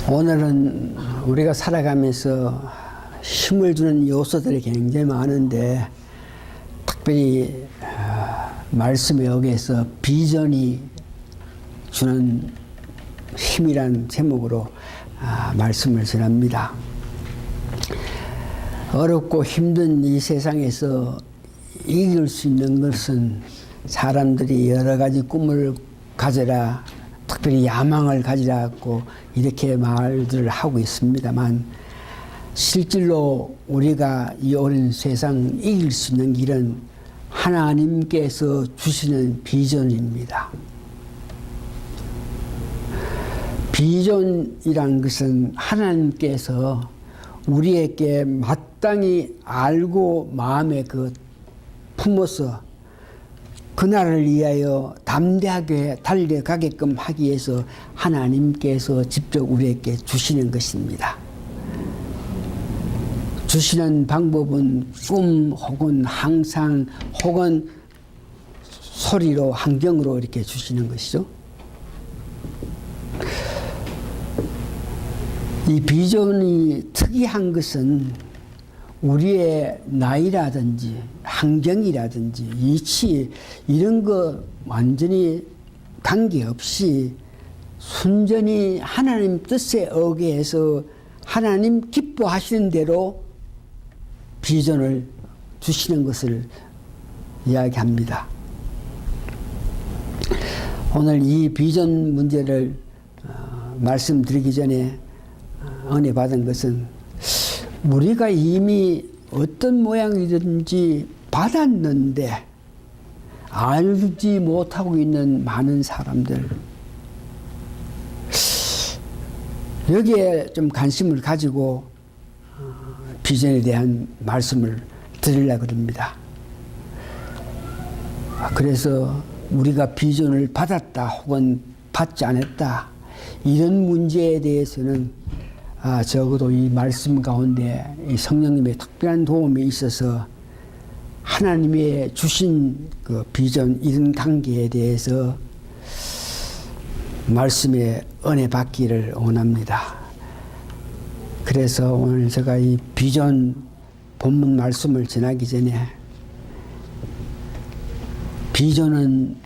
오늘은 우리가 살아가면서 힘을 주는 요소들이 굉장히 많은데 특별히 말씀에 여기에서 비전이 주는 힘이란 제목으로 말씀을 전합니다. 어렵고 힘든 이 세상에서 이길 수 있는 것은 사람들이 여러 가지 꿈을 가져라, 특별히 야망을 가지라고 이렇게 말들을 하고 있습니다만 실질로 우리가 이 어린 세상 이길 수 있는 길은 하나님께서 주시는 비전입니다. 비전이란 것은 하나님께서 우리에게 마땅히 알고 마음에 품어서 그날을 위하여 담대하게 달려가게끔 하기 위해서 하나님께서 직접 우리에게 주시는 것입니다. 주시는 방법은 꿈 혹은 항상 혹은 소리로 환경으로 이렇게 주시는 것이죠. 이 비전이 특이한 것은 우리의 나이라든지 환경이라든지 위치 이런 거 완전히 관계없이 순전히 하나님 뜻에 의해서 하나님 기뻐하시는 대로 비전을 주시는 것을 이야기합니다. 오늘 이 비전 문제를 말씀드리기 전에 은혜 받은 것은 우리가 이미 어떤 모양이든지 받았는데 알지 못하고 있는 많은 사람들, 여기에 좀 관심을 가지고 비전에 대한 말씀을 드리려고 합니다. 그래서 우리가 비전을 받았다 혹은 받지 않았다 이런 문제에 대해서는 적어도 이 말씀 가운데 이 성령님의 특별한 도움이 있어서 하나님의 주신 그 비전 이런 관계에 대해서 말씀의 은혜 받기를 원합니다. 그래서 오늘 제가 이 비전 본문 말씀을 전하기 전에 비전은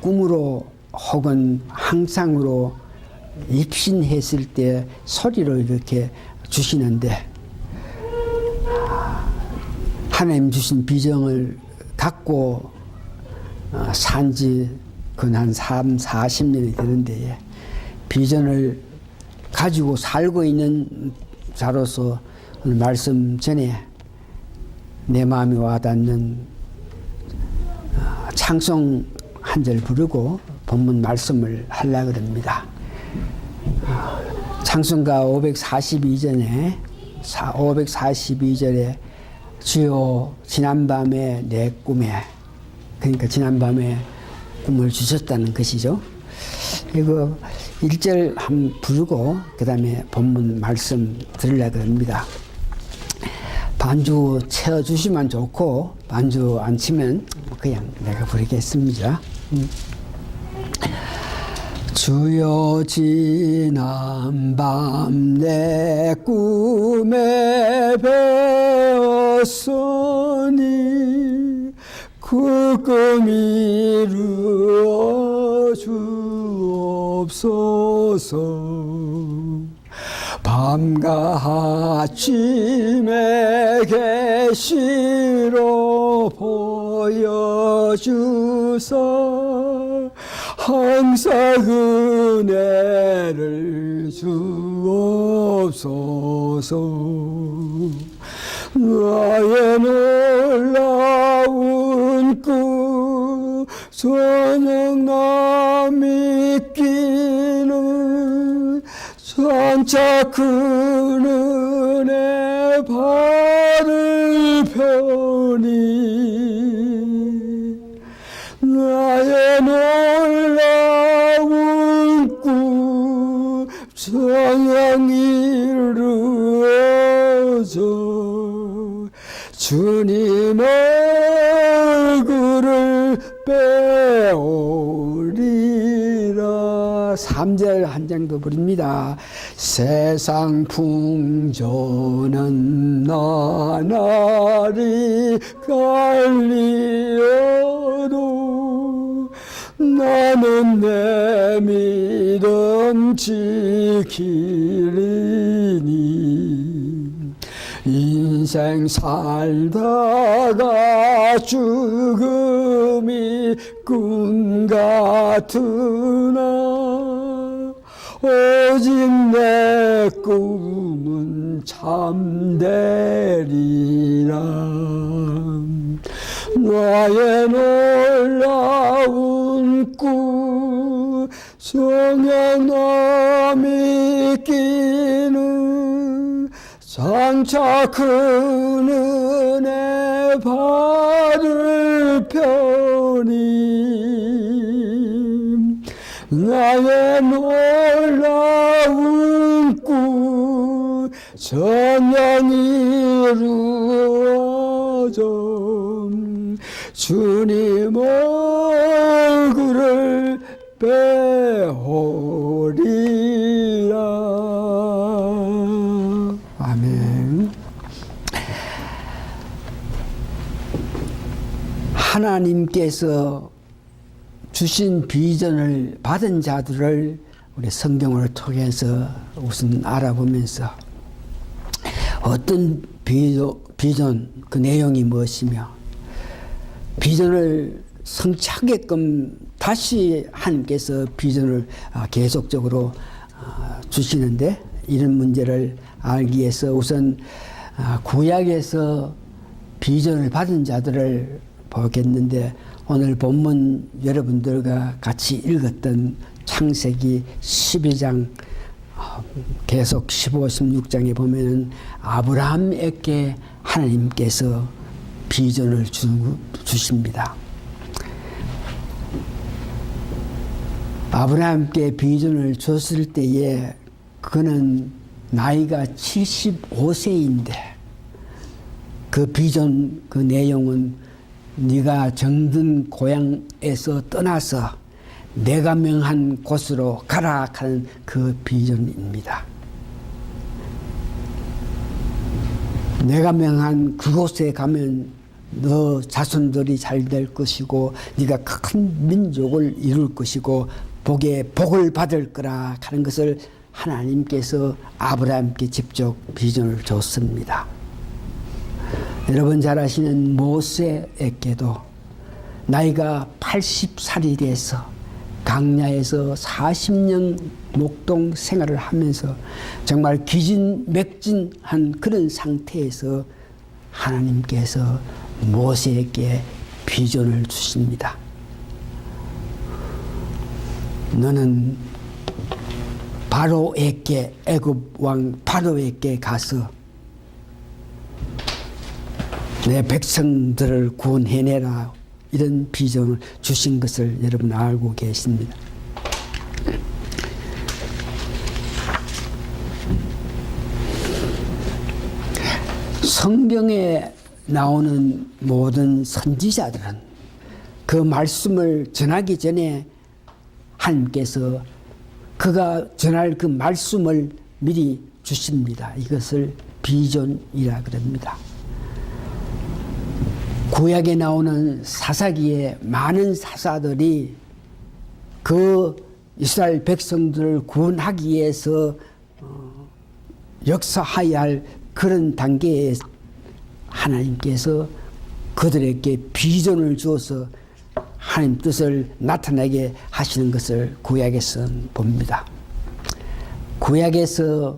꿈으로 혹은 항상으로 입신했을 때 소리로 이렇게 주시는데 하나님 주신 비전을 갖고 산지 한 40년이 되는데 비전을 가지고 살고 있는 자로서 오늘 말씀 전에 내 마음에 와닿는 찬송 한 절 부르고 본문 말씀을 하려고 합니다. 찬송가 542절에 주여 지난밤에 내 꿈에, 그러니까 지난밤에 꿈을 주셨다는 것이죠. 이거 1절 한번 부르고 그 다음에 본문 말씀 드리려고 합니다. 반주 채워주시면 좋고 반주 안 치면 그냥 내가 부르겠습니다. 주여 지난밤 내 꿈에 배웠으니 그 꿈 이루어 주옵소서. 밤과 아침에 계시로 보여주사 항상 은혜를 주옵소서. 나의 놀라운 꿈 저녁 나 믿기는 장차 그 은혜 받을 편이 나의 놀라운 꿈 저녁 이루어져 주님 얼굴을 빼오리라. 3절 2절 한 장도 부릅니다. 세상 풍조는 나날이 갈리어도 나는 내 믿음 지키리니 인생 살다가 죽음이 꿈 같으나 오직 내 꿈은 참되리라. 나의 놀라운 꿈 성령 믿기는 장차 큰 은혜 받을 편이 나의 놀라운 꿈 전령 이루어져 주님 얼굴을 배우리라. 아멘. 하나님께서 주신 비전을 받은 자들을 우리 성경을 통해서 우선 알아보면서 어떤 비전, 그 내용이 무엇이며 비전을 성취하게끔 다시 하나님께서 비전을 계속적으로 주시는데, 이런 문제를 알기 위해서 우선 구약에서 비전을 받은 자들을 보겠는데, 오늘 본문 여러분들과 같이 읽었던 창세기 12장 계속 15, 16장에 보면은 아브라함에게 하나님께서 비전을 주십니다. 아브라함께 비전을 줬을 때에 그는 나이가 75세인데 그 비전, 그 내용은 네가 정든 고향에서 떠나서 내가 명한 곳으로 가라 하는 그 비전입니다. 내가 명한 그곳에 가면 너 자손들이 잘 될 것이고 네가 큰 민족을 이룰 것이고 복을 받을 거라 하는 것을 하나님께서 아브라함께 직접 비전을 줬습니다. 여러분 잘 아시는 모세에게도 나이가 80살이 돼서 강야에서 40년 목동 생활을 하면서 정말 기진맥진한 그런 상태에서 하나님께서 모세에게 비전을 주십니다. 너는 바로에게, 애굽 왕 바로에게 가서 내 백성들을 구원해내라, 이런 비전을 주신 것을 여러분 알고 계십니다. 성경에 나오는 모든 선지자들은 그 말씀을 전하기 전에 하나님께서 그가 전할 그 말씀을 미리 주십니다. 이것을 비전이라 그럽니다. 구약에 나오는 사사기에 많은 사사들이 그 이스라엘 백성들을 구원하기 위해서 역사해야 할 그런 단계에 하나님께서 그들에게 비전을 주어서 하나님 뜻을 나타나게 하시는 것을 구약에서 봅니다. 구약에서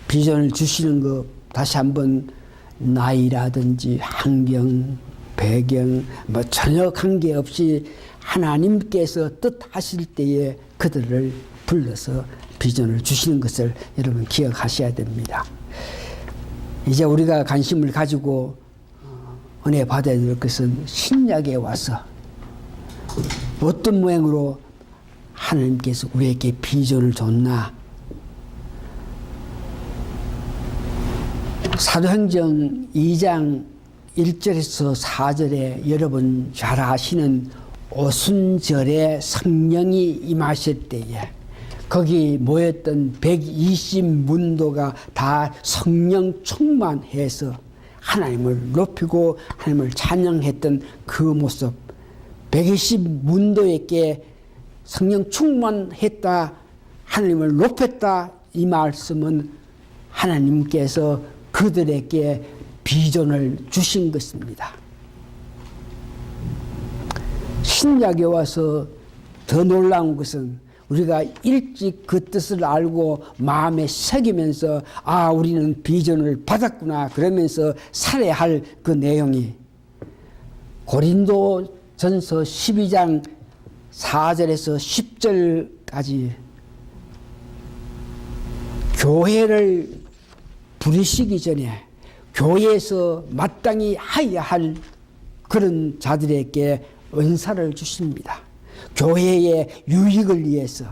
비전을 주시는 것, 다시 한번 나이라든지 환경, 배경 전혀 관계없이 하나님께서 뜻하실 때에 그들을 불러서 비전을 주시는 것을 여러분 기억하셔야 됩니다. 이제 우리가 관심을 가지고 은혜 받아야 될 것은 신약에 와서 어떤 모양으로 하나님께서 우리에게 비전을 줬나. 사도행전 2장 1절에서 4절에 여러분 잘 아시는 오순절에 성령이 임하실 때에 거기 모였던 120문도가 다 성령 충만해서 하나님을 높이고 하나님을 찬양했던 그 모습, 120문도에게 성령 충만했다, 하나님을 높였다, 이 말씀은 하나님께서 그들에게 비전을 주신 것입니다. 신약에 와서 더 놀라운 것은 우리가 일찍 그 뜻을 알고 마음에 새기면서 아, 우리는 비전을 받았구나 그러면서 살아야 할 그 내용이 고린도전서 12장 4절에서 10절까지 교회를 부르시기 전에 교회에서 마땅히 해야 할 그런 자들에게 은사를 주십니다. 교회의 유익을 위해서.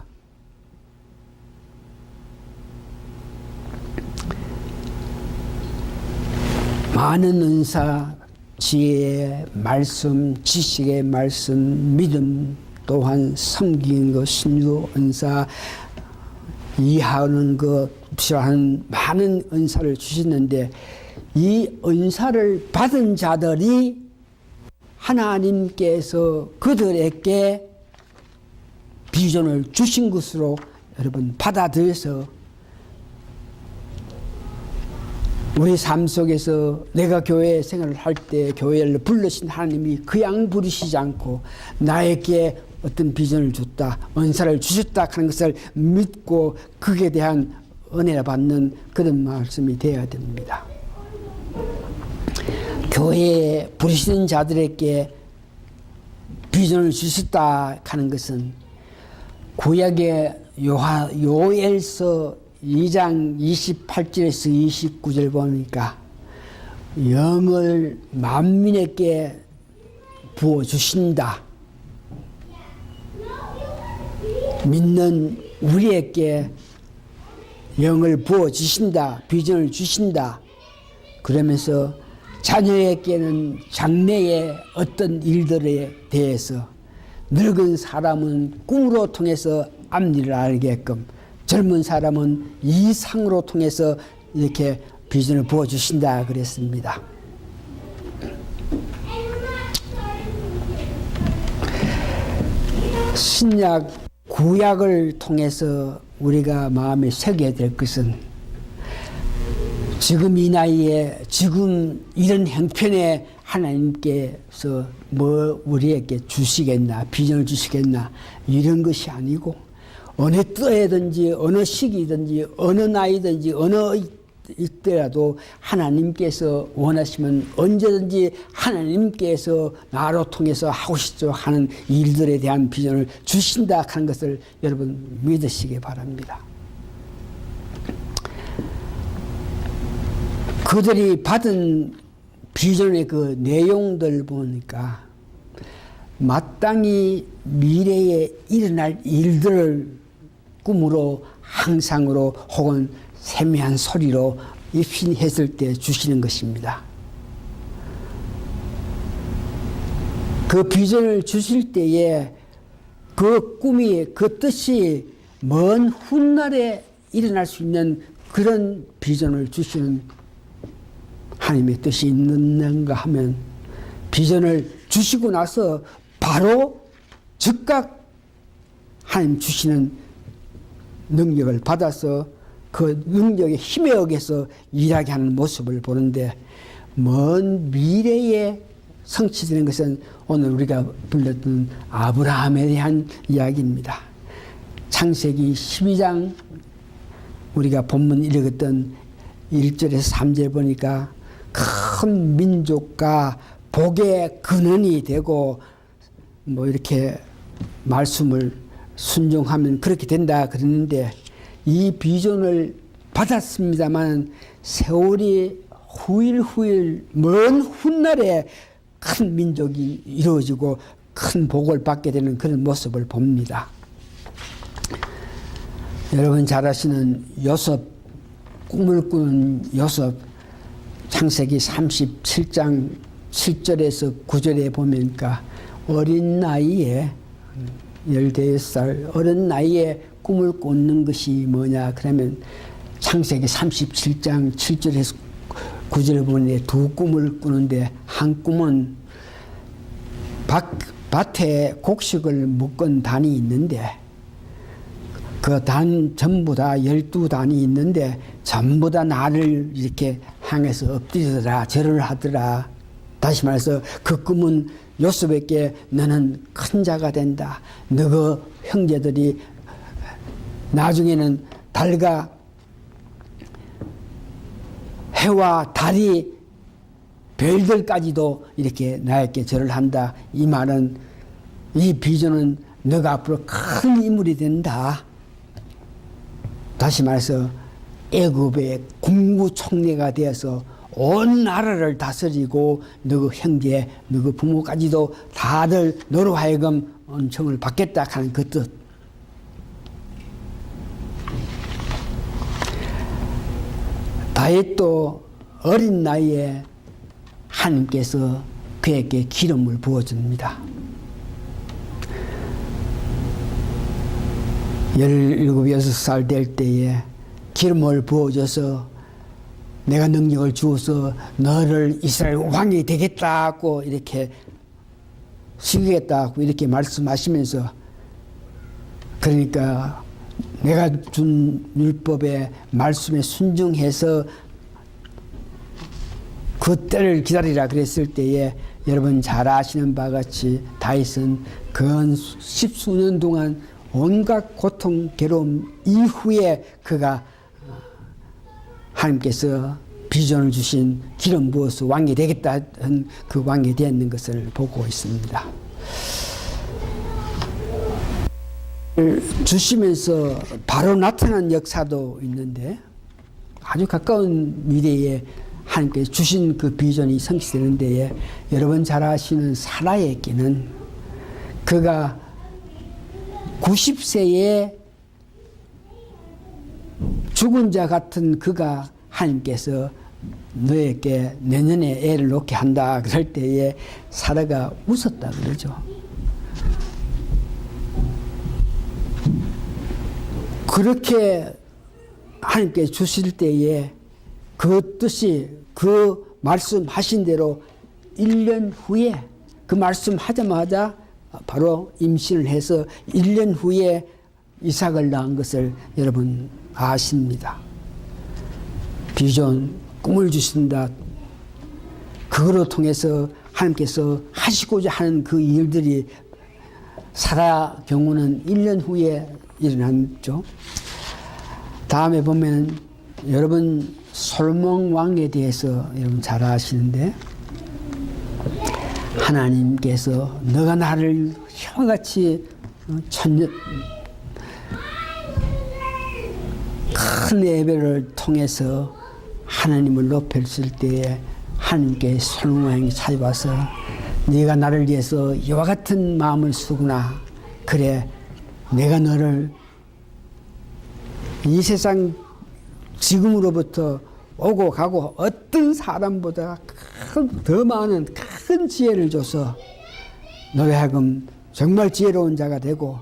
많은 은사, 지혜의 말씀, 지식의 말씀, 믿음, 또한 섬기는 것, 신유 은사, 이해하는 것, 필요한 많은 은사를 주시는데 이 은사를 받은 자들이 하나님께서 그들에게 비전을 주신 것으로 여러분 받아들여서 우리 삶 속에서 내가 교회 생활을 할 때 교회를 부르신 하나님이 그냥 부르시지 않고 나에게 어떤 비전을 줬다, 은사를 주셨다 하는 것을 믿고 그에 대한 은혜를 받는 그런 말씀이 되어야 됩니다. 교회에 부르시는 자들에게 비전을 주셨다 하는 것은 구약의 요엘서 2장 28절에서 29절 보니까 영을 만민에게 부어주신다. 믿는 우리에게 영을 부어주신다. 비전을 주신다. 그러면서 자녀에게는 장래의 어떤 일들에 대해서 늙은 사람은 꿈으로 통해서 앞일을 알게끔 젊은 사람은 이상으로 통해서 이렇게 비전을 부어주신다 그랬습니다. 신약 구약을 통해서 우리가 마음에 새겨야 될 것은 지금 이 나이에 지금 이런 형편에 하나님께서 뭐 우리에게 주시겠나, 비전을 주시겠나 이런 것이 아니고 어느 때든지 어느 시기든지 어느 나이든지 어느 이때라도 하나님께서 원하시면 언제든지 하나님께서 나로 통해서 하고 싶죠 하는 일들에 대한 비전을 주신다 하는 것을 여러분 믿으시기 바랍니다. 그들이 받은 비전의 그 내용들 보니까 마땅히 미래에 일어날 일들을 꿈으로 항상으로 혹은 세미한 소리로 입신했을 때 주시는 것입니다. 그 비전을 주실 때에 그 꿈이 그 뜻이 먼 훗날에 일어날 수 있는 그런 비전을 주시는 하나님의 뜻이 있는가 하면 비전을 주시고 나서 바로 즉각 하나님 주시는 능력을 받아서 그 능력의 힘에 의해서 일하게 하는 모습을 보는데 먼 미래에 성취되는 것은 오늘 우리가 불렀던 아브라함에 대한 이야기입니다. 창세기 12장 우리가 본문 읽었던 1절에서 3절 보니까 큰 민족과 복의 근원이 되고 뭐 이렇게 말씀을 순종하면 그렇게 된다 그랬는데 이 비전을 받았습니다만 세월이 후일 먼 훗날에 큰 민족이 이루어지고 큰 복을 받게 되는 그런 모습을 봅니다. 여러분 잘 아시는 요셉, 꿈을 꾸는 요셉, 창세기 37장 7절에서 9절에 보니까 어린 나이에 15살 어린 나이에 꿈을 꾸는 것이 뭐냐 그러면 창세기 37장 7절에서 9절 보니 두 꿈을 꾸는데 한 꿈은 밭에 곡식을 묶은 단이 있는데 그 단 전부 다 12단이 있는데 전부 다 나를 이렇게 향해서 엎드리더라 절을 하더라. 다시 말해서 그 꿈은 요셉에게 너는 큰 자가 된다. 너그 형제들이 나중에는 달과 해와 달이 별들까지도 이렇게 나에게 절을 한다. 이 말은 이 비전은 너가 앞으로 큰 인물이 된다. 다시 말해서 애굽의 군구총리가 되어서 온 나라를 다스리고 너그 형제, 너그 부모까지도 다들 너로 하여금 은총을 받겠다 하는 그 뜻. 다윗도 어린 나이에 하나님께서 그에게 기름을 부어줍니다. 17, 6살 될 때에 기름을 부어줘서 내가 능력을 주어서 너를 이스라엘 왕이 되겠다고 이렇게 시키겠다고 이렇게 말씀하시면서 그러니까 내가 준 율법의 말씀에 순종해서 그 때를 기다리라 그랬을 때에 여러분 잘 아시는 바와 같이 다윗은 근 10수년 동안 온갖 고통, 괴로움 이후에 그가 하나님께서 비전을 주신 기름 부어서 왕이 되겠다는 그 왕이 되었는 것을 보고 있습니다. 주시면서 바로 나타난 역사도 있는데 아주 가까운 미래에 하나님께서 주신 그 비전이 성취되는 데에 여러분 잘 아시는 사라에게는 그가 90세에 죽은 자 같은 그가 하나님께서 너에게 내년에 애를 놓게 한다 그럴 때에 사라가 웃었다 그러죠. 그렇게 하나님께 주실 때에 그 뜻이 그 말씀하신 대로 1년 후에 그 말씀하자마자 바로 임신을 해서 1년 후에 이삭을 낳은 것을 여러분 아십니다. 비전, 꿈을 주신다. 그거로 통해서 하나님께서 하시고자 하는 그 일들이 사라 경우는 1년 후에 일어났죠. 다음에 보면 여러분 솔몬 왕에 대해서 여러분 잘 아시는데 하나님께서 너가 나를 형같이 큰 예배를 통해서 하나님을 높였을 때에 하나님께 솔몬 왕이 찾아와서 네가 나를 위해서 이와 같은 마음을 쓰구나. 그래 내가 너를 이 세상 지금으로부터 오고 가고 어떤 사람보다 더 많은 큰 지혜를 줘서 너로 하여금 정말 지혜로운 자가 되고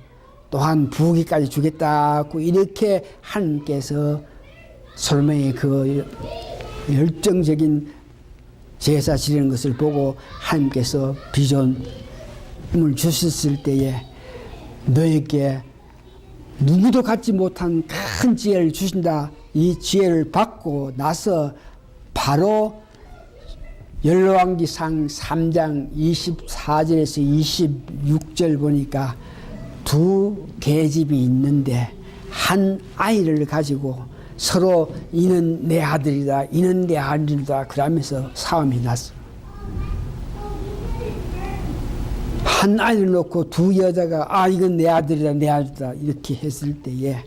또한 부귀까지 주겠다고 이렇게 하나님께서 솔몬의 그 열정적인 제사 지내는 것을 보고 하나님께서 비전을 주셨을 때에 너에게 누구도 갖지 못한 큰 지혜를 주신다. 이 지혜를 받고 나서 바로 열왕기상 3장 24절에서 26절 보니까 두 계집이 있는데 한 아이를 가지고 서로 이는 내 아들이다 이는 내 아들이다 그러면서 싸움이 났어. 한 아이를 놓고 두 여자가 이건 내 아들이다 내 아들이다 이렇게 했을 때에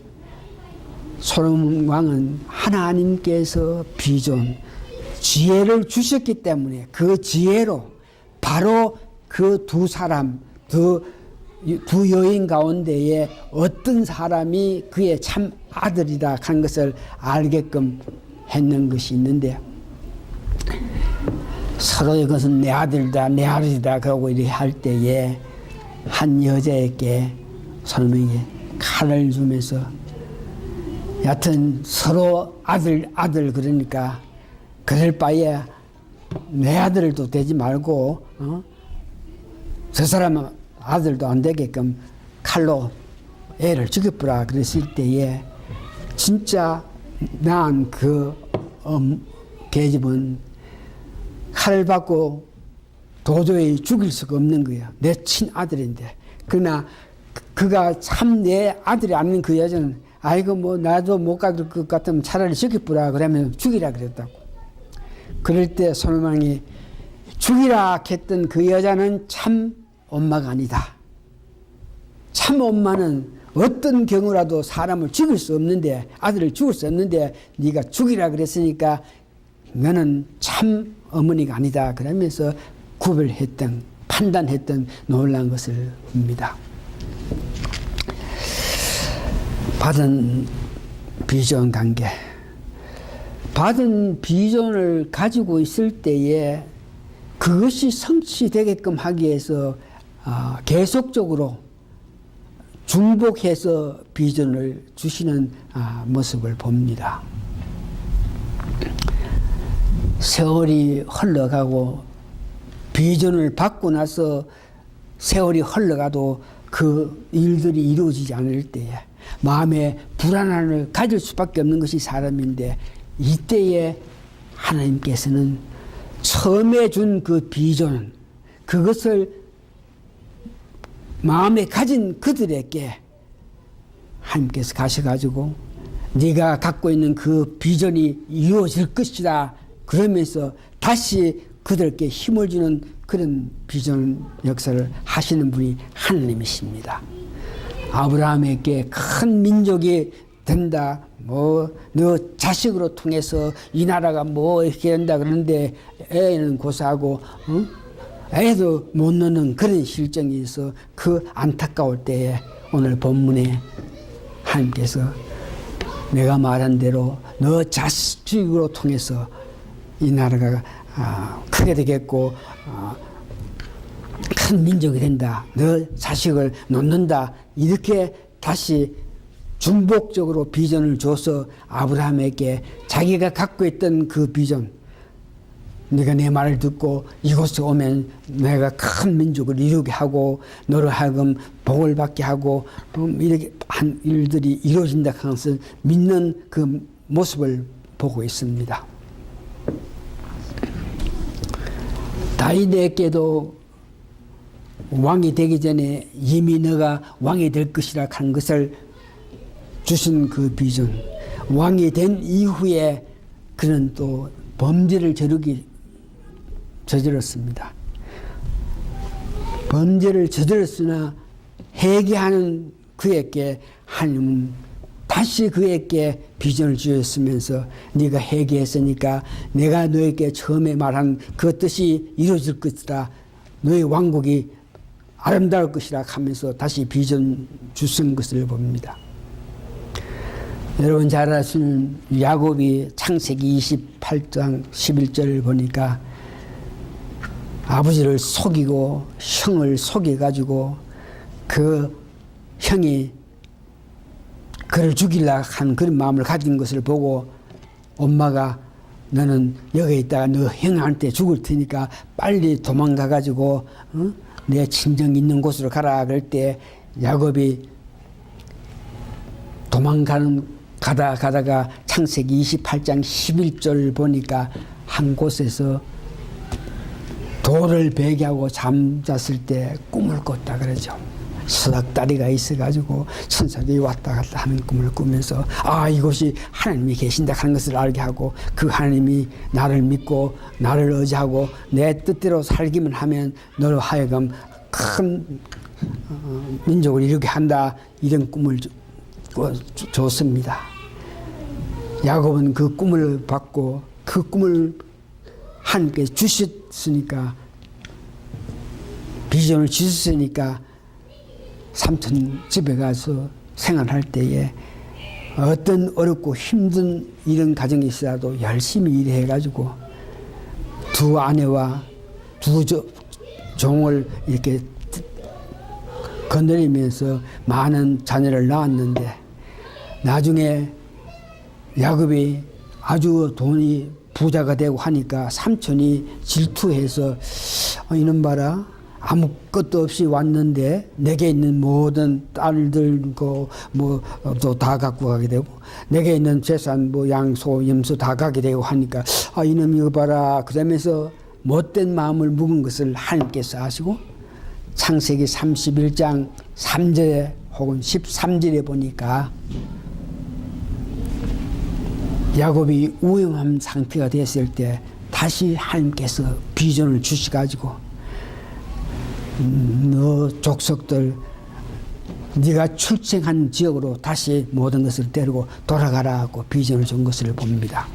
솔로몬 왕은 하나님께서 비전 지혜를 주셨기 때문에 그 지혜로 바로 그 두 사람 두 여인 가운데에 어떤 사람이 그의 참 아들이다 하는 것을 알게끔 했는 것이 있는데 서로의 것은 내 아들이다 내 아들이다 그러고 이렇게 할 때에 한 여자에게 손님에게 칼을 주면서 여하튼 서로 아들 그러니까 그럴 바에 내 아들도 되지 말고 저 사람 아들도 안 되게끔 칼로 애를 죽여버라 그랬을 때에 진짜 난 그 계집은 칼을 받고 도저히 죽일 수가 없는 거야. 내 친아들인데. 그러나 그가 참 내 아들이 아닌 그 여자는 아이고 뭐 나도 못 가둘 것 같으면 차라리 죽여버라 그러면 죽이라 그랬다고. 그럴 때 손오망이 죽이라 했던 그 여자는 참 엄마가 아니다. 참 엄마는 어떤 경우라도 사람을 죽일 수 없는데 아들을 죽일 수 없는데 네가 죽이라 그랬으니까 너는 참 어머니가 아니다. 그러면서 구별했던 판단했던 놀라운 것을 봅니다. 받은 비전 관계. 받은 비전을 가지고 있을 때에 그것이 성취되게끔 하기 위해서 계속적으로 중복해서 비전을 주시는 모습을 봅니다. 세월이 흘러가고 비전을 받고 나서 세월이 흘러가도 그 일들이 이루어지지 않을 때에 마음에 불안함을 가질 수밖에 없는 것이 사람인데 이때에 하나님께서는 처음에 준 그 비전 그것을 마음에 가진 그들에게 하나님께서 가셔가지고 네가 갖고 있는 그 비전이 이루어질 것이다 그러면서 다시 그들께 힘을 주는 그런 비전 역사를 하시는 분이 하나님이십니다. 아브라함에게 큰 민족이 된다. 뭐 너 자식으로 통해서 이 나라가 뭐 이렇게 된다 그러는데 애는 고사하고 애도 못 넣는 그런 실정이 있어 그 안타까울 때에 오늘 본문에 하나님께서 내가 말한 대로 너 자식으로 통해서 이 나라가 크게 되겠고 큰 민족이 된다. 너 자식을 놓는다. 이렇게 다시 중복적으로 비전을 줘서 아브라함에게 자기가 갖고 있던 그 비전 네가 내 말을 듣고 이곳에 오면 내가 큰 민족을 이루게 하고 너로 하여금 복을 받게 하고 이렇게 한 일들이 이루어진다 하는 것을 믿는 그 모습을 보고 있습니다. 다윗에게도 왕이 되기 전에 이미 너가 왕이 될 것이라 한 것을 주신 그 비전 왕이 된 이후에 그는 또 범죄를 저질렀습니다. 범죄를 저질렀으나 회개하는 그에게 하나님은 다시 그에게 비전을 주셨으면서 네가 회개했으니까 내가 너에게 처음에 말한 그 뜻이 이루어질 것이다. 너의 왕국이 아름다울 것이라 하면서 다시 비전 주신 것을 봅니다. 여러분 잘 아시는 야곱이 창세기 28장 11절을 보니까 아버지를 속이고 형을 속여가지고 그 형이 그를 죽이려고 한 그런 마음을 가진 것을 보고 엄마가 너는 여기 있다가 너 형한테 죽을 테니까 빨리 도망가가지고 내 친정 있는 곳으로 가라 그럴 때 야곱이 가다가 창세기 28장 11절 보니까 한 곳에서 돌을 베개하고 잠잤을 때 꿈을 꿨다 그러죠. 수닥다리가 있어가지고 천사들이 왔다 갔다 하는 꿈을 꾸면서 이곳이 하나님이 계신다 하는 것을 알게 하고 그 하나님이 나를 믿고 나를 의지하고 내 뜻대로 살기만 하면 너로 하여금 큰 민족을 이루게 한다 이런 꿈을 줬습니다. 야곱은 그 꿈을 받고 그 꿈을 하나님께서 주셨으니까 비전을 주셨으니까 삼촌 집에 가서 생활할 때에 어떤 어렵고 힘든 이런 가정이 있어도 열심히 일해가지고 두 아내와 두 종을 이렇게 거느리면서 많은 자녀를 낳았는데 나중에 야곱이 아주 돈이 부자가 되고 하니까 삼촌이 질투해서 이놈 봐라, 아무것도 없이 왔는데 내게 있는 모든 딸들 뭐또 다 갖고 가게 되고 내게 있는 재산 뭐 양소 염소 다 가게 되고 하니까 이놈 이거 봐라 그러면서 못된 마음을 묵은 것을 하나님께서 아시고 창세기 31장 3절에 혹은 13절에 보니까 야곱이 우영한 상태가 됐을 때 다시 하나님께서 비전을 주셔가지고 너 족속들 네가 출생한 지역으로 다시 모든 것을 데리고 돌아가라고 비전을 준 것을 봅니다.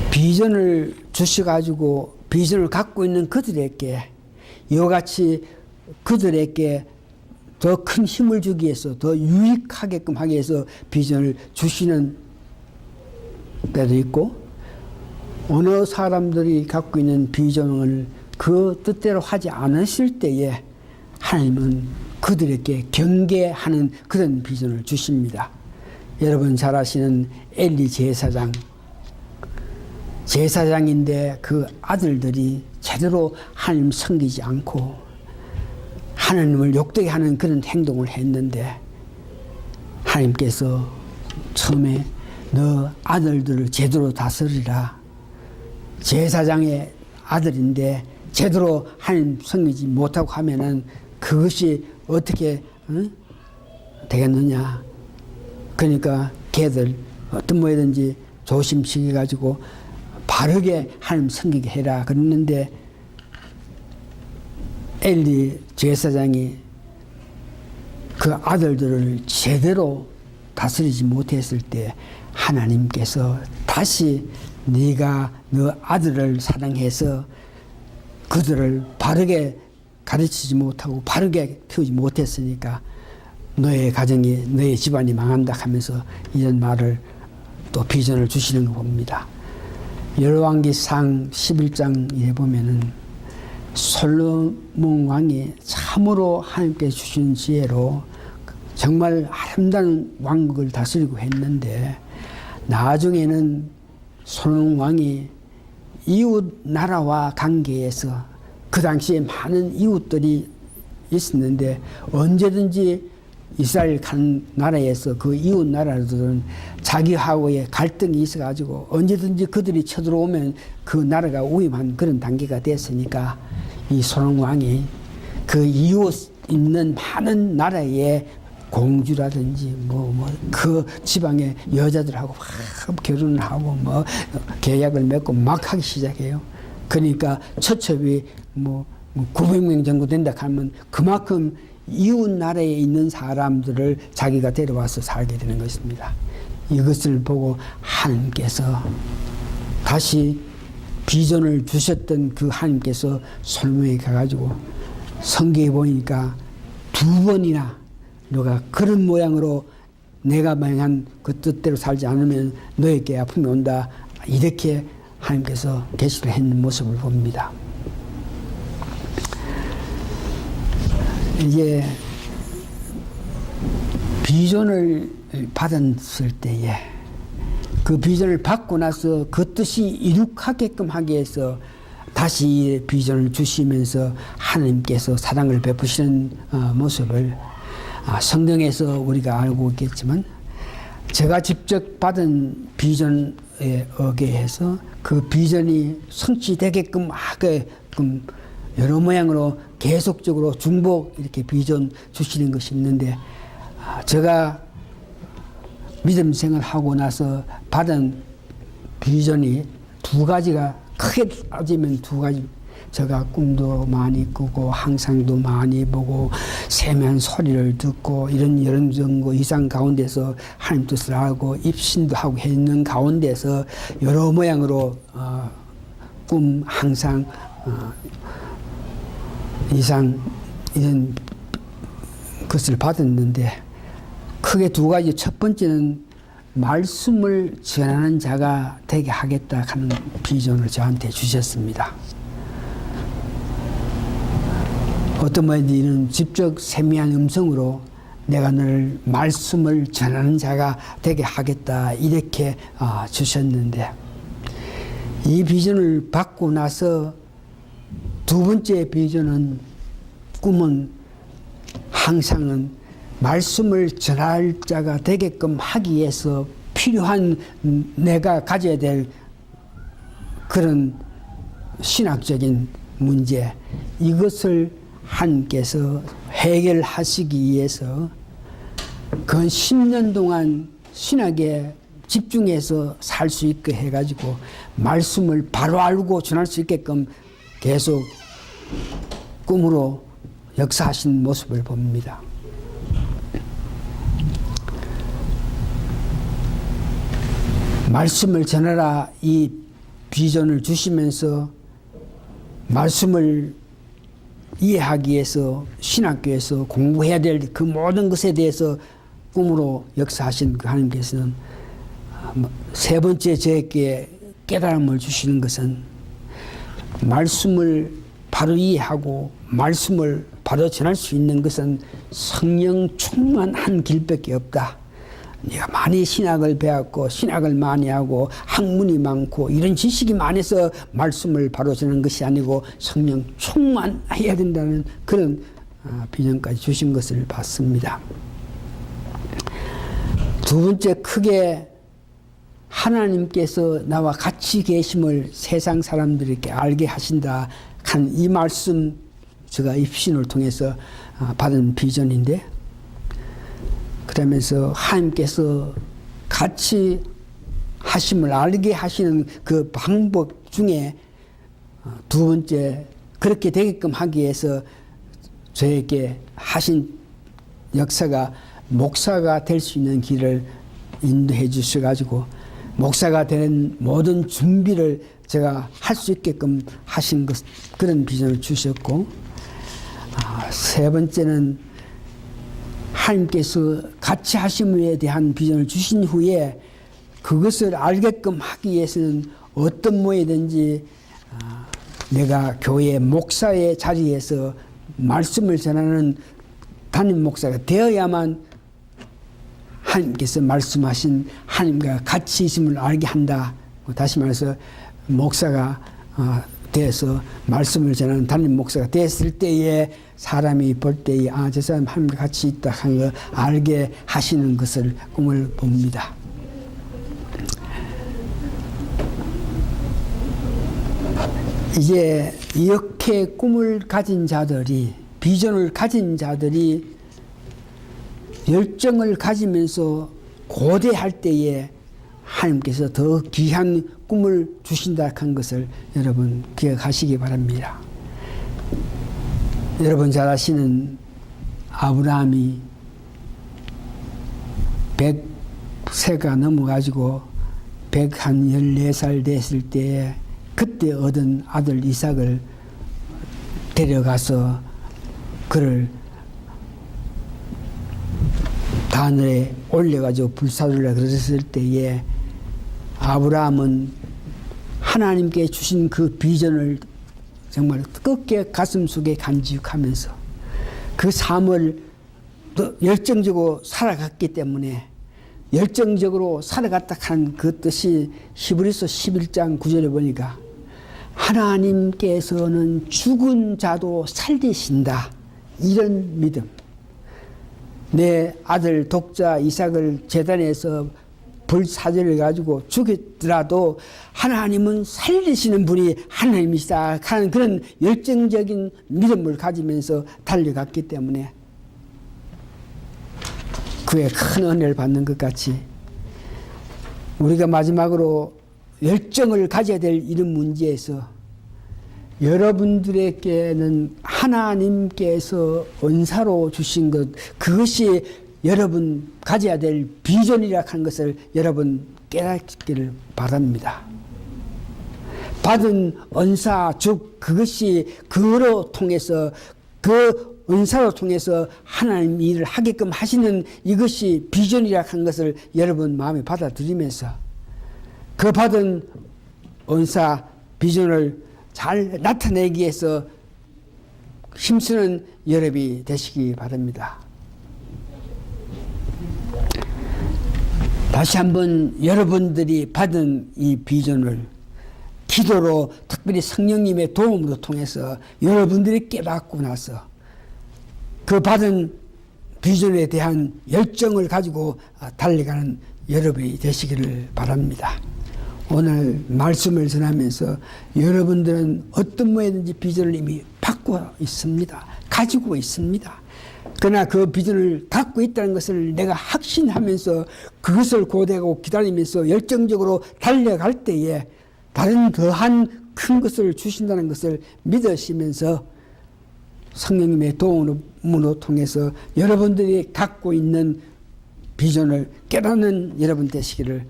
비전을 주셔가지고 비전을 갖고 있는 그들에게 이와 같이 그들에게 더 큰 힘을 주기 위해서 더 유익하게끔 하기 위해서 비전을 주시는 때도 있고 어느 사람들이 갖고 있는 비전을 그 뜻대로 하지 않으실 때에 하나님은 그들에게 경계하는 그런 비전을 주십니다. 여러분 잘 아시는 엘리 제사장인데 그 아들들이 제대로 하나님 섬기지 않고 하나님을 욕되게 하는 그런 행동을 했는데 하나님께서 처음에 너 아들들을 제대로 다스리라. 제사장의 아들인데 제대로 하나님 섬기지 못하고 하면은 그것이 어떻게 되겠느냐. 그러니까 걔들 어떤 뭐든지 조심시켜 가지고 바르게 하나님 섬기게 해라 그랬는데 엘리 제사장이 그 아들들을 제대로 다스리지 못했을 때 하나님께서 다시 네가 너 아들을 사랑해서 그들을 바르게 가르치지 못하고 바르게 키우지 못했으니까 너의 가정이 너의 집안이 망한다 하면서 이런 말을 또 비전을 주시는 거 봅니다. 열왕기상 11장에 보면은 솔로몬 왕이 참으로 하나님께 주신 지혜로 정말 아름다운 왕국을 다스리고 했는데 나중에는 솔로몬 왕이 이웃 나라와 관계에서 그 당시에 많은 이웃들이 있었는데 언제든지 이스라엘 간 나라에서 그 이웃 나라들은 자기하고의 갈등이 있어가지고 언제든지 그들이 쳐들어오면 그 나라가 위험한 그런 단계가 됐으니까 이 솔로몬 왕이 그 이웃 있는 많은 나라의 공주라든지 그 지방의 여자들하고 막 결혼을 하고 뭐 계약을 맺고 막 하기 시작해요. 그러니까 처첩이 900명 정도 된다 하면 그만큼 이웃 나라에 있는 사람들을 자기가 데려와서 살게 되는 것입니다. 이것을 보고 하나님께서 다시 비전을 주셨던 그 하나님께서 솔로몬에게 가가지고 성경에 보니까 2번이나 너가 그런 모양으로 내가 명한 그 뜻대로 살지 않으면 너에게 아픔이 온다. 이렇게 하나님께서 계시를 했는 모습을 봅니다. 이제 비전을 받았을 때에 그 비전을 받고 나서 그 뜻이 이룩하게끔 하기 위해서 다시 비전을 주시면서 하나님께서 사랑을 베푸시는 모습을 성경에서 우리가 알고 있겠지만 제가 직접 받은 비전에 의해서 그 비전이 성취되게끔 하게끔 여러 모양으로 계속적으로 중복 이렇게 비전 주시는 것이 있는데 제가 믿음 생활하고 나서 받은 비전이 2가지가 크게 따지면 2가지. 제가 꿈도 많이 꾸고 항상도 많이 보고 세면 소리를 듣고 이런 정도 이상 가운데서 하나님 뜻을 알고 입신도 하고 있는 가운데서 여러 모양으로 꿈 항상 이상 이런 것을 받았는데 크게 2가지. 첫 번째는 말씀을 전하는 자가 되게 하겠다 하는 비전을 저한테 주셨습니다. 어떤 분이 이는 직접 세미한 음성으로 내가 너를 말씀을 전하는 자가 되게 하겠다 이렇게 주셨는데, 이 비전을 받고 나서 두 번째 비전은, 꿈은 항상은 말씀을 전할 자가 되게끔 하기 위해서 필요한 내가 가져야 될 그런 신학적인 문제, 이것을 하나님께서 해결하시기 위해서 그 10년 동안 신학에 집중해서 살 수 있게 해가지고 말씀을 바로 알고 전할 수 있게끔 계속 꿈으로 역사하신 모습을 봅니다. 말씀을 전하라 이 비전을 주시면서 말씀을 이해하기 위해서 신학교에서 공부해야 될 그 모든 것에 대해서 꿈으로 역사하신 그 하나님께서는 세 번째 저에게 깨달음을 주시는 것은, 말씀을 바로 이해하고 말씀을 바로 전할 수 있는 것은 성령 충만한 길밖에 없다. 내가 많이 신학을 배웠고 신학을 많이 하고 학문이 많고 이런 지식이 많아서 말씀을 바로 전하는 것이 아니고 성령 충만해야 된다는 그런 비전까지 주신 것을 봤습니다. 두 번째, 크게 하나님께서 나와 같이 계심을 세상 사람들에게 알게 하신다 한 이 말씀, 제가 입신을 통해서 받은 비전인데, 그러면서 하나님께서 같이 하심을 알게 하시는 그 방법 중에 두 번째, 그렇게 되게끔 하기 위해서 저에게 하신 역사가 목사가 될 수 있는 길을 인도해 주셔가지고 목사가 되는 모든 준비를 제가 할 수 있게끔 하신 것, 그런 비전을 주셨고, 세 번째는 하나님께서 같이 하심에 대한 비전을 주신 후에 그것을 알게끔 하기 위해서는 어떤 모이든지 내가 교회 목사의 자리에서 말씀을 전하는 담임 목사가 되어야만 하나님께서 말씀하신 하나님과 같이 있음을 알게 한다. 다시 말해서 목사가 되어서 말씀을 전하는 담임 목사가 됐을 때에 사람이 볼 때에 저 사람 하나님과 같이 있다 하는 걸 알게 하시는 것을 꿈을 봅니다. 이제 이렇게 꿈을 가진 자들이, 비전을 가진 자들이 열정을 가지면서 고대할 때에 하나님께서 더 귀한 꿈을 주신다 한 것을 여러분 기억하시기 바랍니다. 여러분 잘 아시는 아브라함이 100세가 넘어가지고 114살 됐을 때 그때 얻은 아들 이삭을 데려가서 그를 하늘에 올려가지고 불사르려 그랬을 때에 아브라함은 하나님께 주신 그 비전을 정말 뜨겁게 가슴속에 간직하면서 그 삶을 열정적으로 살아갔기 때문에, 열정적으로 살아갔다 한 그 뜻이 히브리서 11장 9절에 보니까 하나님께서는 죽은 자도 살리신다, 이런 믿음. 내 아들 독자 이삭을 제단에서 불사제를 가지고 죽였더라도 하나님은 살리시는 분이 하나님이시다 하는 그런 열정적인 믿음을 가지면서 달려갔기 때문에 그의 큰 은혜를 받는 것 같이 우리가 마지막으로 열정을 가져야 될 이런 문제에서 여러분들에게는 하나님께서 은사로 주신 것, 그것이 여러분 가져야 될 비전이라 하는 것을 여러분 깨닫기를 바랍니다. 받은 은사, 즉 그것이 그로 통해서, 그 은사로 통해서 하나님 일을 하게끔 하시는 이것이 비전이라 하는 것을 여러분 마음에 받아들이면서 그 받은 은사, 비전을 잘 나타내기 위해서 힘쓰는 여러분이 되시기 바랍니다. 다시 한번 여러분들이 받은 이 비전을 기도로 특별히 성령님의 도움으로 통해서 여러분들이 깨닫고 나서 그 받은 비전에 대한 열정을 가지고 달려가는 여러분이 되시기를 바랍니다. 오늘 말씀을 전하면서 여러분들은 어떤 모양이든지 비전을 이미 받고 있습니다. 가지고 있습니다. 그러나 그 비전을 갖고 있다는 것을 내가 확신하면서 그것을 고대하고 기다리면서 열정적으로 달려갈 때에 다른 더한 큰 것을 주신다는 것을 믿으시면서 성령님의 도움으로 통해서 여러분들이 갖고 있는 비전을 깨닫는 여러분 되시기를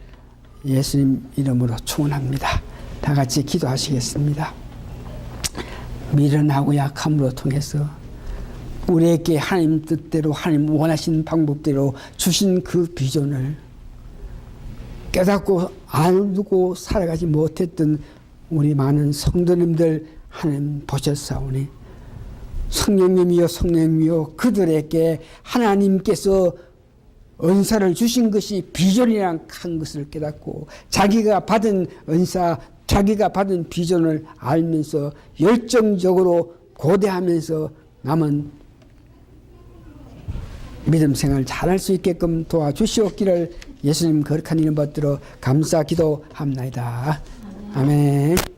예수님 이름으로 축원합니다. 다 같이 기도하시겠습니다. 미련하고 약함으로 통해서 우리에게 하나님 뜻대로 하나님 원하신 방법대로 주신 그 비전을 깨닫고 알고 살아가지 못했던 우리 많은 성도님들 하나님 보셨사오니 성령님이여 성령님이여 그들에게 하나님께서 은사를 주신 것이 비전이란 큰 것을 깨닫고 자기가 받은 은사 자기가 받은 비전을 알면서 열정적으로 고대하면서 남은 믿음 생활 잘할 수 있게끔 도와주시옵기를 예수님 거룩한 이름 받들어 감사 기도합나이다. 아멘.